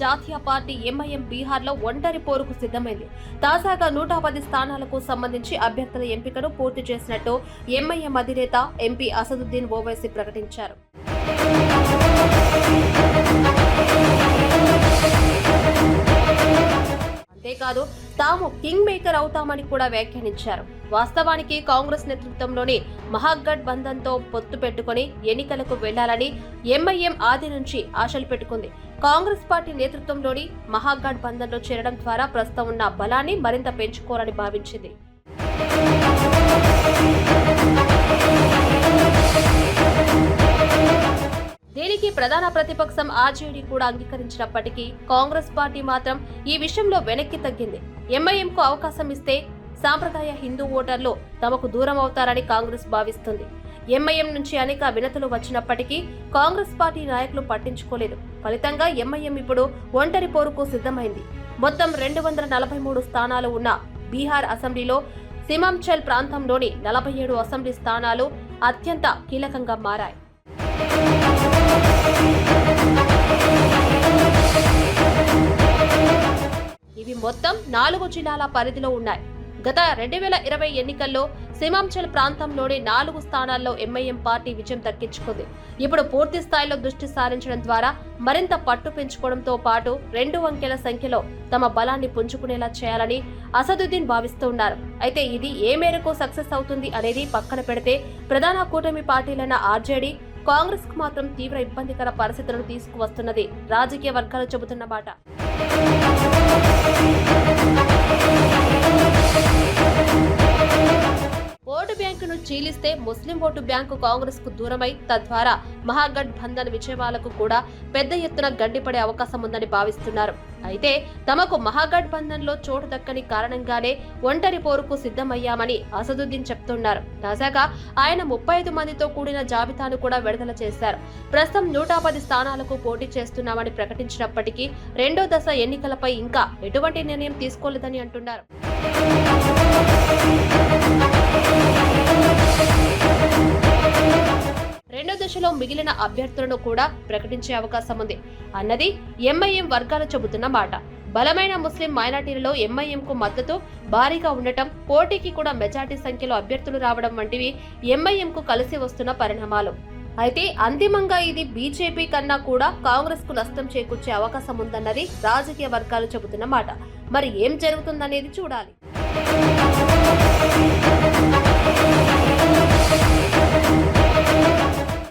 జాతీయ party MIM బీహార్లో ఒంటరి పోరుకు సిద్ధమైంది. తాజాగా 110 స్థానాలకు సంబంధించి అభ్యర్థుల ఎంపికను పూర్తి చేసినట్టు ఎంఐఎం అధినేత ఎంపీ అసదుద్దీన్ ఓవైసీ ప్రకటించారు. అంతేకాదు తాము కింగ్ మేకర్ అవుతామని కూడా వ్యాఖ్యానించారు. వాస్తవానికి కాంగ్రెస్ నేతృత్వంలోని మహాగఠ్ బంధన్తో పొత్తు పెట్టుకుని ఎన్నికలకు వెళ్లాలని ఎంఐఎం ఆది నుంచి ఆశలు పెట్టుకుంది. కాంగ్రెస్ పార్టీ నేతృత్వంలోని మహాగఠ్ బంధన్లో చేరడం ద్వారా ప్రస్తుతం ఉన్న బలాన్ని మరింత పెంచుకోవాలని భావించింది. దీనికి ప్రధాన ప్రతిపక్షం ఆర్జేడీ కూడా అంగీకరించినప్పటికీ కాంగ్రెస్ పార్టీ మాత్రం ఈ విషయంలో వెనక్కి తగ్గింది. ఎంఐఎంకు అవకాశం ఇస్తే సాంప్రదాయ హిందూ ఓటర్లు తమకు దూరం అవుతారని కాంగ్రెస్ భావిస్తుంది. ఎంఐఎం నుంచి అనేక వినతులు వచ్చినప్పటికీ కాంగ్రెస్ పార్టీ నాయకులు పట్టించుకోలేదు. ఫలితంగా ఎంఐఎం ఇప్పుడు ఒంటరి పోరుకు సిద్ధమైంది. మొత్తం 243 స్థానాలు ఉన్న బీహార్ అసెంబ్లీలో సిమాంచల్ ప్రాంతంలోని 47 అసెంబ్లీ స్థానాలు అత్యంత కీలకంగా మారాయి. ఇవి మొత్తం 4 జిల్లాల పరిధిలో ఉన్నాయి. గత 2020 ఎన్నికల్లో సిమాంచల్ ప్రాంతంలోని 4 స్థానాల్లో ఎంఐఎం పార్టీ విజయం దక్కించుకుంది. ఇప్పుడు పూర్తి స్థాయిలో దృష్టి సారించడం ద్వారా మరింత పట్టు పెంచుకోవడంతో పాటు 2 అంకెల సంఖ్యలో తమ బలాన్ని పుంజుకునేలా చేయాలని అసదుద్దీన్ భావిస్తున్నారు. అయితే ఇది ఏ మేరకు సక్సెస్ అవుతుంది అనేది పక్కన పెడితే ప్రధాన కూటమి పార్టీలైన ఆర్జేడీ, కాంగ్రెస్ కు మాత్రం తీవ్ర ఇబ్బందికర పరిస్థితులను తీసుకువస్తున్నది రాజకీయ వర్గాలు చెబుతున్న మాట. ఓటు బ్యాంకును చీలిస్తే ముస్లిం ఓటు బ్యాంకు కాంగ్రెస్ కు దూరమై తద్వారా మహాగఠ్ బంధన్ విజయాలకు కూడా పెద్ద ఎత్తున గడ్డిపడే అవకాశం ఉందని భావిస్తున్నారు. అయితే తమకు మహాగఠ్ బంధన్ లో చోటు దక్కని కారణంగానే ఒంటరి పోరుకు సిద్ధమయ్యామని అసదుద్దీన్ చెప్తున్నారు. తాజాగా ఆయన 35 మందితో కూడిన జాబితాను కూడా విడుదల చేశారు. ప్రస్తుతం 110 స్థానాలకు పోటీ చేస్తున్నామని ప్రకటించినప్పటికీ రెండో దశ ఎన్నికలపై ఇంకా ఎటువంటి నిర్ణయం తీసుకోలేదని అంటున్నారు. రెండో దశలో మిగిలిన అభ్యర్థులను కూడా ప్రకటించే అవకాశం ఉంది అన్నది ఎంఐఎం వర్గాలు చెబుతున్న మాట. బలమైన ముస్లిం మైనార్టీలలో ఎంఐఎంకు మద్దతు భారీగా ఉండటం, పోటీకి కూడా మెజార్టీ సంఖ్యలో అభ్యర్థులు రావడం వంటివి ఎంఐఎంకు కలిసి వస్తున్న పరిణామాలు. అయితే అంతిమంగా ఇది బీజేపీ కన్నా కూడా కాంగ్రెస్ కు నష్టం చేకూర్చే అవకాశం ఉందన్నది రాజకీయ వర్గాలు చెబుతున్న మాట. మరి ఏం జరుగుతుందనేది చూడాలి.